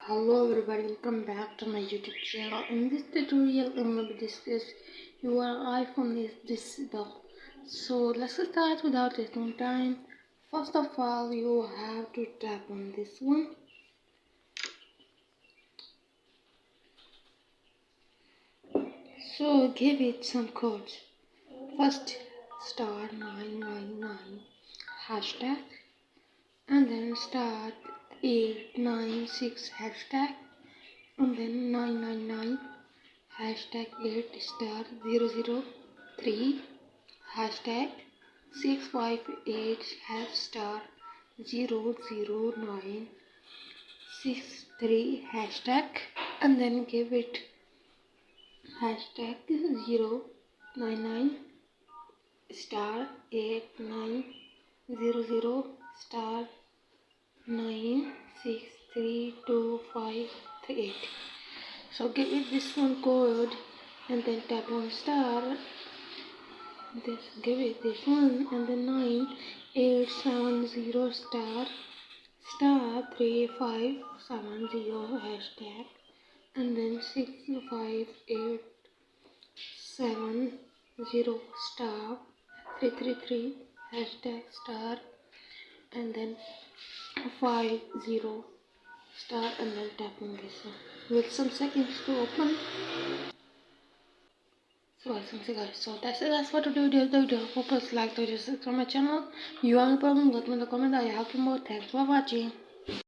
Hello everybody, welcome back to my YouTube channel. In this tutorial I'm going to discuss your iPhone is disabled. So let's start without wasting time. First of all, you have to tap on this one. So give it some codes. First star 999 hashtag, and then star 896 hashtag, and then 999 hashtag 8 star 003 hashtag 658 star 00963 hashtag, and then give it hashtag 099 star 8900 star 9632538. So give it this one code and then tap on star. Give it this one and then 9870 star 3570 hashtag, and then 65870 star 333 hashtag star, and then 50 star, and then tap on this one. Wait some seconds to open. So that's what to do. The video. Hope you like the video. Subscribe to my channel. You have a problem, let me know in the comment. I help you more. Thanks for watching.